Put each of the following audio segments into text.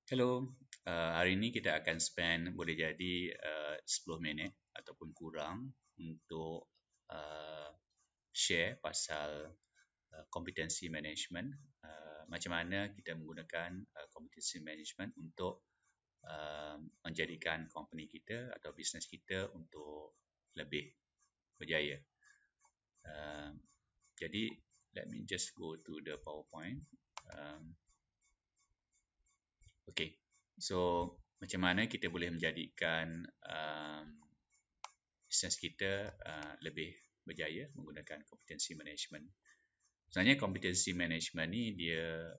Hello, hari ini kita akan spend boleh jadi 10 minit ataupun kurang untuk uh, share pasal competency management. Macam mana kita menggunakan competency management untuk menjadikan company kita atau bisnes kita untuk lebih berjaya. Uh, jadi, let me just go to the PowerPoint. Um, Okay, so macam mana kita boleh menjadikan bisnes kita lebih berjaya menggunakan kompetensi management. Sebenarnya kompetensi management ni dia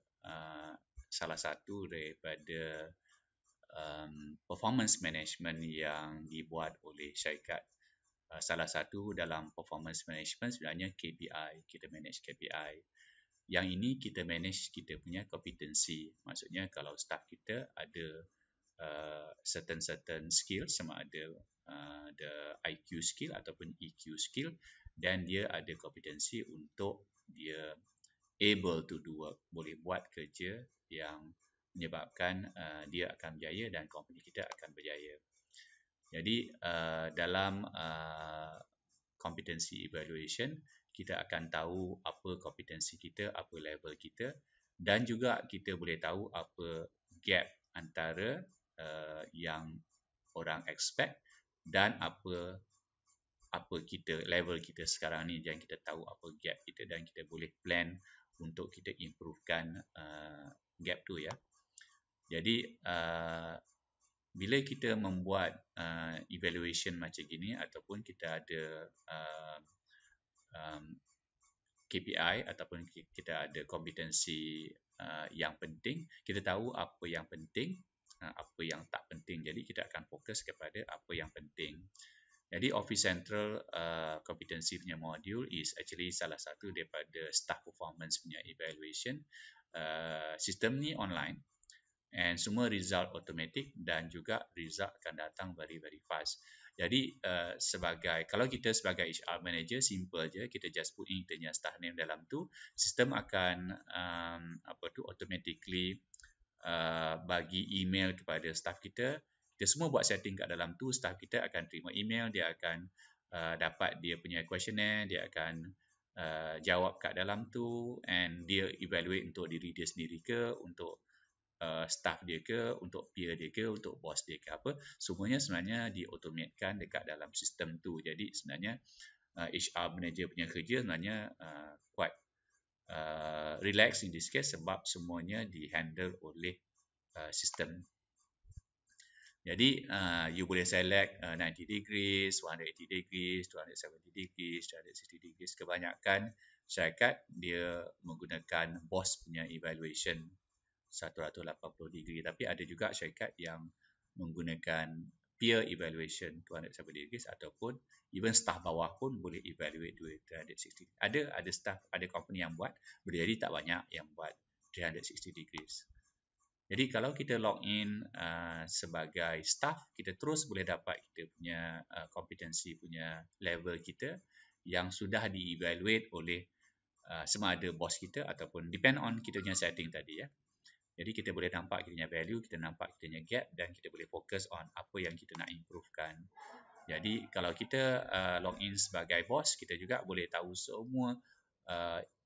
salah satu daripada performance management yang dibuat oleh syarikat. Salah satu dalam performance management sebenarnya KPI, kita manage KPI. Yang ini kita manage kita punya kompetensi. Maksudnya kalau staff kita ada certain skill, sama ada the IQ skill ataupun EQ skill, dan dia ada kompetensi untuk dia able to do work, boleh buat kerja yang menyebabkan dia akan berjaya dan company kita akan berjaya. Jadi dalam competency evaluation, kita akan tahu apa kompetensi kita, apa level kita, dan juga kita boleh tahu apa gap antara yang orang expect dan apa kita level kita sekarang ni, dan kita tahu apa gap kita dan kita boleh plan untuk kita improvekan gap tu ya. Jadi bila kita membuat evaluation macam gini ataupun kita ada KPI ataupun kita ada kompetensi yang penting, kita tahu apa yang penting, apa yang tak penting. Jadi kita akan fokus kepada apa yang penting. Jadi Office Central competency punya module is actually salah satu daripada staff performance punya evaluation. Sistem ni online and semua result automatic dan juga result akan datang very fast. Jadi kalau kita sebagai HR manager, simple je, kita just put in kita punya staff name dalam tu, sistem akan automatically bagi email kepada staff kita. Kita semua buat setting kat dalam tu, staff kita akan terima email, dia akan dapat dia punya questionnaire, dia akan jawab kat dalam tu, and dia evaluate untuk diri dia sendiri ke, untuk staff dia ke, untuk peer dia ke, untuk bos dia ke apa, semuanya sebenarnya diautomatekan dekat dalam sistem tu. Jadi sebenarnya HR manager punya kerja sebenarnya quite relax in this case sebab semuanya dihandle oleh sistem. Jadi you boleh select 90 degrees, 180 degrees, 270 degrees, 360 degrees. Kebanyakan syarikat dia menggunakan boss punya evaluation 180 degree, tapi ada juga syarikat yang menggunakan peer evaluation 270 degrees ataupun even staff bawah pun boleh evaluate 360. Ada staff, ada company yang buat, boleh jadi tak banyak yang buat 360 degrees. Jadi kalau kita log in sebagai staff, kita terus boleh dapat kita punya kompetensi punya level kita yang sudah di-evaluate oleh sama ada bos kita ataupun depend on kita punya setting tadi ya. Jadi kita boleh nampak kita punya value, kita nampak kita punya gap dan kita boleh fokus on apa yang kita nak improvekan. Jadi kalau kita log in sebagai bos, kita juga boleh tahu semua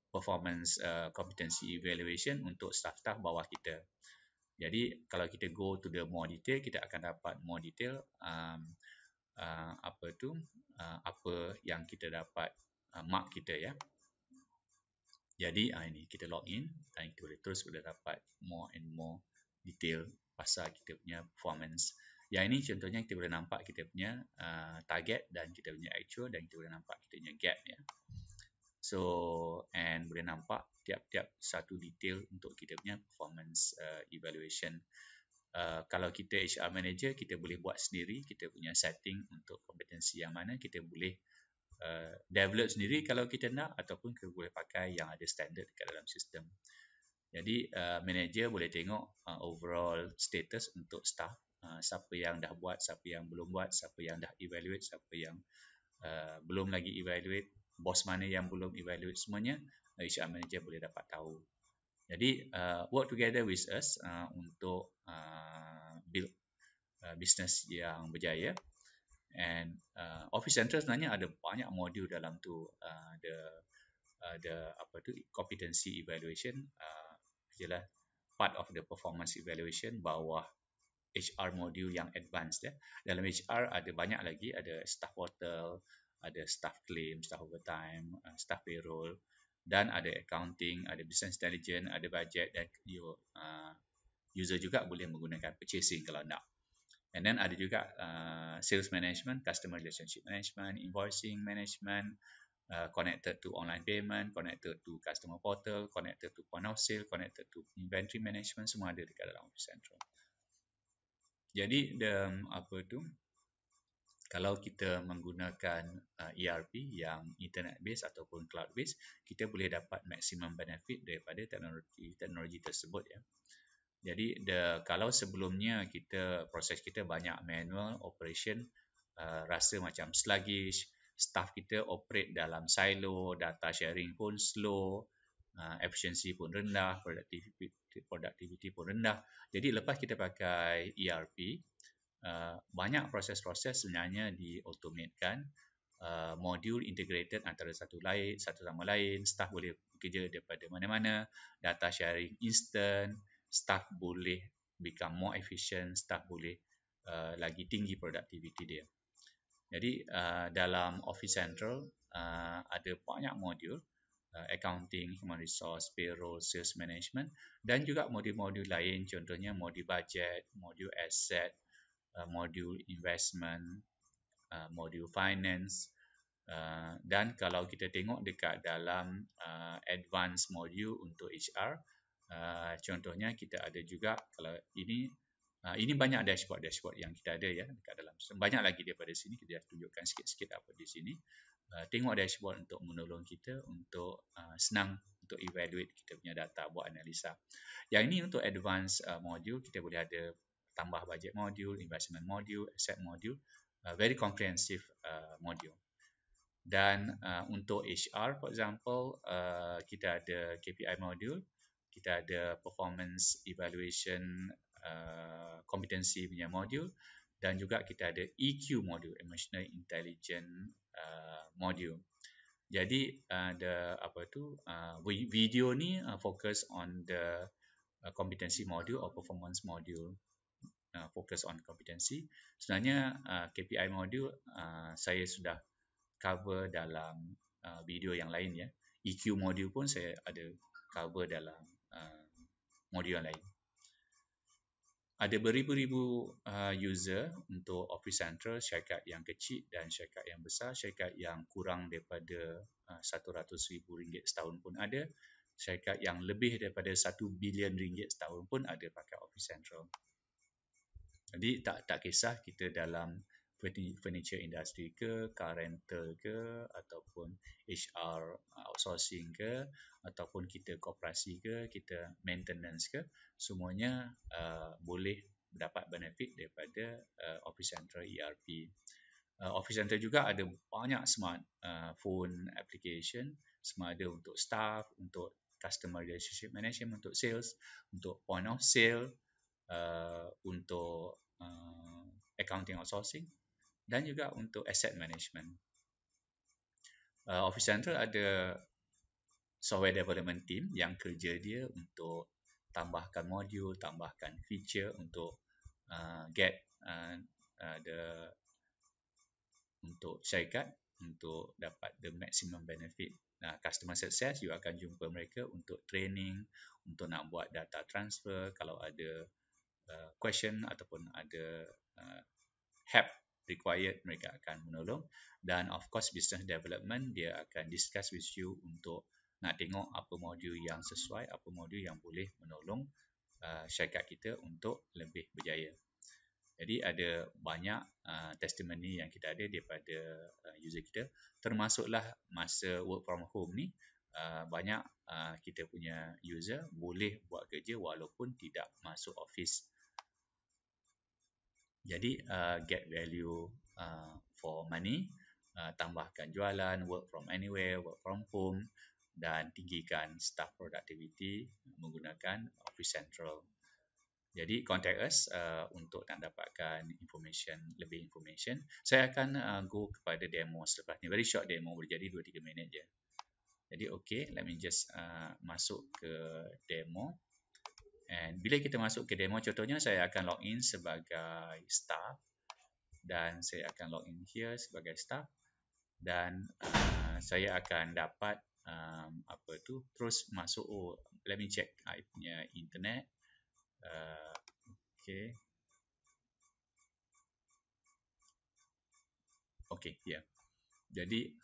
performance competency evaluation untuk staff-staff bawah kita. Jadi kalau kita go to the more detail, kita akan dapat more detail apa yang kita dapat mark kita ya. Jadi ini kita log in dan kita boleh terus dapat more and more detail pasal kita punya performance. Yang ini contohnya kita boleh nampak kita punya target dan kita punya actual, dan kita boleh nampak kita punya gap ya. So and boleh nampak tiap-tiap satu detail untuk kita punya performance evaluation. Kalau kita HR manager, kita boleh buat sendiri kita punya setting untuk kompetensi yang mana kita boleh develop sendiri kalau kita nak, ataupun kita boleh pakai yang ada standard dekat dalam sistem. Jadi manager boleh tengok overall status untuk staff, siapa yang dah buat, siapa yang belum buat, siapa yang dah evaluate, siapa yang belum lagi evaluate, bos mana yang belum evaluate, semuanya HR manager boleh dapat tahu. Jadi work together with us untuk bisnes yang berjaya. And Office Central sebenarnya ada banyak modul dalam tu. Ada apa tu, competency evaluation, ialah part of the performance evaluation bawah HR modul yang advanced ya. Dalam HR ada banyak lagi, ada staff portal, ada staff claim, staff overtime, staff payroll, dan ada accounting, ada business intelligence, ada budget, dan user juga boleh menggunakan purchasing kalau nak. And then ada juga sales management, customer relationship management, invoicing management, connected to online payment, connected to customer portal, connected to point of sale, connected to inventory management, semua ada dekat dalam Office Central. Jadi kalau kita menggunakan ERP yang internet based ataupun cloud based, kita boleh dapat maximum benefit daripada teknologi tersebut ya. Jadi kalau sebelumnya proses kita banyak manual operation, rasa macam sluggish, staff kita operate dalam silo, data sharing pun slow, efficiency pun rendah, productivity pun rendah. Jadi lepas kita pakai ERP, banyak proses-proses sebenarnya diautomatekan, modul integrated antara satu sama lain, staff boleh bekerja daripada mana-mana, data sharing instant, staff boleh become more efficient, staff boleh lagi tinggi productivity dia. Jadi dalam Office Central ada banyak modul, accounting, human resource, payroll, sales management, dan juga modul-modul lain, contohnya modul budget, modul asset, modul investment, modul finance. Dan kalau kita tengok dekat dalam advanced modul untuk HR, contohnya kita ada juga, kalau ini banyak dashboard yang kita ada ya dekat dalam. Banyak lagi daripada sini, kita tunjukkan sikit-sikit apa di sini. Tengok dashboard untuk menolong kita untuk senang untuk evaluate kita punya data, buat analisa. Yang ini untuk advanced module, kita boleh ada tambah budget module, investment module, asset module, very comprehensive module. Dan untuk HR, for example, kita ada KPI module, kita ada performance evaluation competency punya module, dan juga kita ada EQ module, emotional intelligence module. Jadi video ni focus on the competency module or performance module, focus on competency. Sebenarnya KPI module saya sudah cover dalam video yang lain ya. EQ module pun saya ada cover dalam modul yang lain. Ada beribu-ribu user untuk Office Central, syarikat yang kecil dan syarikat yang besar. Syarikat yang kurang daripada RM100,000 setahun pun ada. Syarikat yang lebih daripada RM1 bilion setahun pun ada pakai Office Central. Jadi tak kisah kita dalam furniture industry ke, car rental ke, ataupun HR outsourcing ke, ataupun kita koperasi ke, kita maintenance ke, semuanya boleh dapat benefit daripada Office Central ERP. Office Central juga ada banyak smart phone application, semua ada untuk staff, untuk customer relationship management, untuk sales, untuk point of sale, untuk accounting outsourcing, dan juga untuk asset management. Office Central ada software development team yang kerja dia untuk tambahkan modul, tambahkan feature untuk untuk syarikat untuk dapat the maximum benefit. Customer success, you akan jumpa mereka untuk training, untuk nak buat data transfer, kalau ada question ataupun ada help required, mereka akan menolong. Dan of course business development, dia akan discuss with you untuk nak tengok apa modul yang sesuai, apa modul yang boleh menolong syarikat kita untuk lebih berjaya. Jadi ada banyak testimoni yang kita ada daripada user kita, termasuklah masa work from home ni, banyak kita punya user boleh buat kerja walaupun tidak masuk office. Jadi get value for money, tambahkan jualan, work from anywhere, work from home, dan tinggikan staff productivity menggunakan Office Central. Jadi contact us untuk nak dapatkan lebih information. Saya akan go kepada demo selepas ni. Very short demo, boleh jadi 2-3 minit je. Jadi okay, let me just masuk ke demo. And bila kita masuk ke demo, contohnya saya akan login sebagai staff dan saya akan login here sebagai staff dan saya akan dapat terus masuk. Let me check I punya internet. Okay. Okay, ya. Yeah. Jadi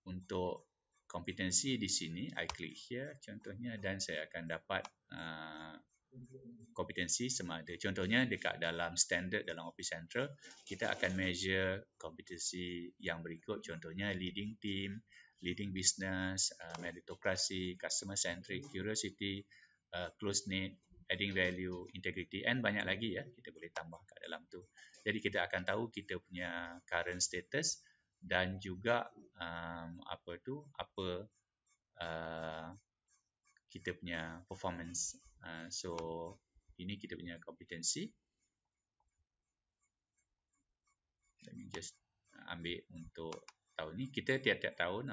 untuk kompetensi di sini, I klik here contohnya dan saya akan dapat kompetensi sama ada. Contohnya dekat dalam standard dalam Office Central, kita akan measure kompetensi yang berikut. Contohnya leading team, leading business, meritocracy, customer centric, curiosity, close knit, adding value, integrity and banyak lagi ya kita boleh tambah kat dalam tu. Jadi kita akan tahu kita punya current status dan juga kita punya performance. So ini kita punya kompetensi. Let me just ambil untuk tahun ni. Kita tiap-tiap tahun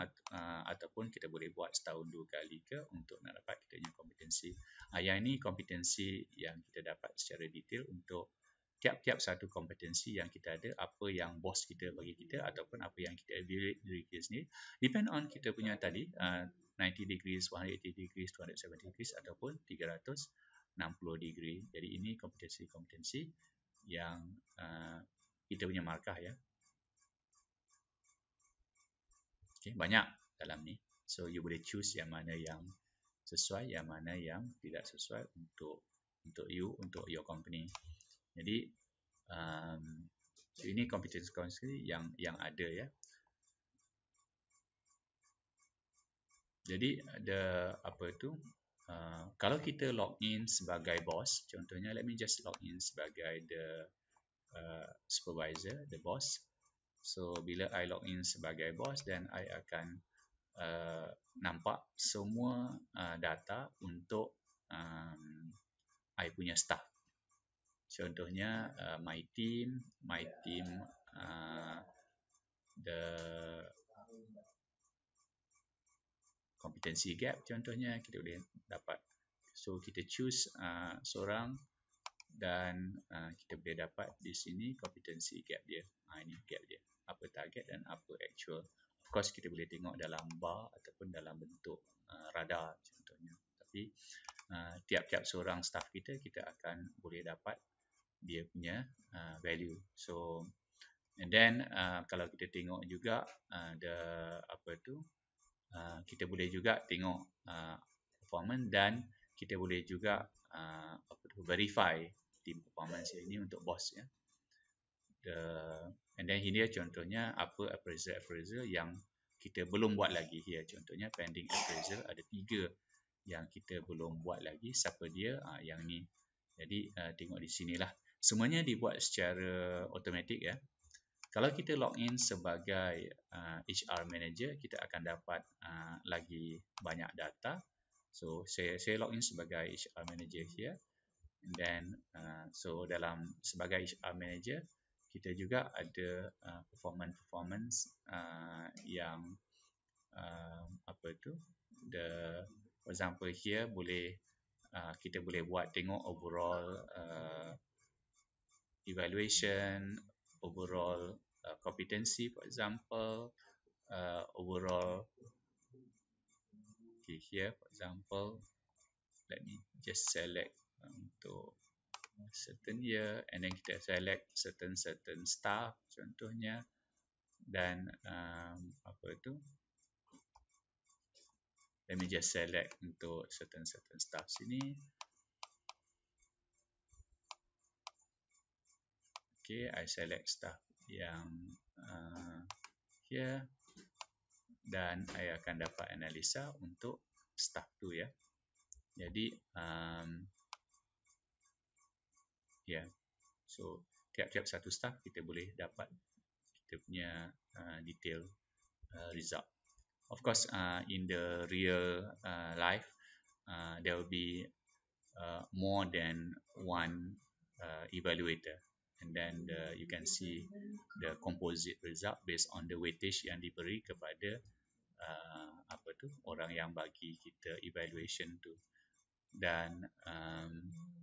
ataupun kita boleh buat setahun 2 kali ke untuk nak dapat kita punya kompetensi. Yang ini kompetensi yang kita dapat secara detail untuk tiap-tiap satu kompetensi yang kita ada, apa yang bos kita bagi kita ataupun apa yang kita evaluate diri kita sendiri. Depend on kita punya tadi 90 degrees, 180 degrees, 270 degrees ataupun 360 degree. Jadi ini kompetensi-kompetensi yang kita punya markah ya. Okay, banyak dalam ni. So you boleh choose yang mana yang sesuai, yang mana yang tidak sesuai untuk you, untuk your company. Jadi so ini kompetensi yang ada ya. Jadi ada kalau kita login sebagai boss, contohnya let me just login sebagai the supervisor, the boss. So bila I login sebagai boss, then I akan nampak semua data untuk I punya staff. Contohnya my team, the competency gap contohnya kita boleh dapat. So kita choose seorang dan kita boleh dapat di sini competency gap dia. Ini gap dia. Apa target dan apa actual. Of course kita boleh tengok dalam bar ataupun dalam bentuk radar contohnya. Tapi tiap-tiap seorang staff kita akan boleh dapat dia punya value. So and then kalau kita tengok juga kita boleh juga tengok performance dan kita boleh juga verify team performance ini untuk boss ya. And then ini contohnya apa appraisal yang kita belum buat lagi here. Contohnya pending appraisal ada 3 yang kita belum buat lagi. Siapa dia? Yang ni. Jadi tengok di sinilah. Semuanya dibuat secara automatik ya. Kalau kita login sebagai HR manager, kita akan dapat lagi banyak data. So saya login sebagai HR manager here. And then so sebagai HR manager, kita juga ada performance yang for example here kita boleh buat tengok overall evaluation, overall competency for example, overall okay, here for example let me just select untuk certain year and then kita select certain staff contohnya dan let me just select untuk certain staff sini. Okay, I select staff yang here dan I akan dapat analisa untuk staff tu ya. Jadi so tiap-tiap satu staff kita boleh dapat kita punya detail result. Of course in the real life there will be more than one evaluator, and then you can see the composite result based on the weightage yang diberi kepada apa tu orang yang bagi kita evaluation tu. Dan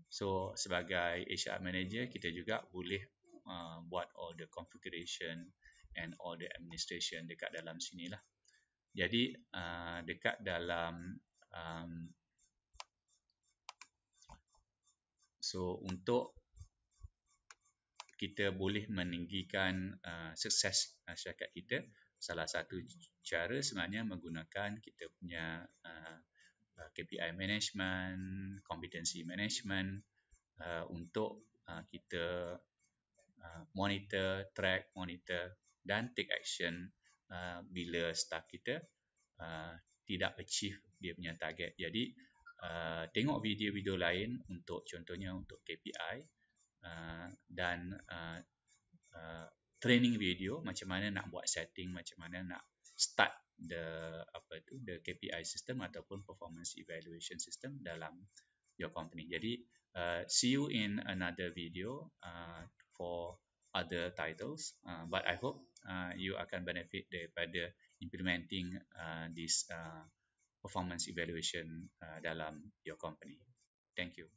so sebagai HR manager kita juga boleh buat all the configuration and all the administration dekat dalam sini lah. Jadi dekat dalam so untuk kita boleh meninggikan sukses syarikat kita, salah satu cara sebenarnya menggunakan kita punya KPI management, competency management untuk kita monitor, track, monitor dan take action bila staff kita tidak achieve dia punya target. Jadi tengok video-video lain untuk contohnya untuk KPI dan training video macam mana nak buat setting, macam mana nak start the KPI system ataupun performance evaluation system dalam your company. Jadi see you in another video for other titles, but I hope you akan benefit daripada implementing this performance evaluation dalam your company. Thank you.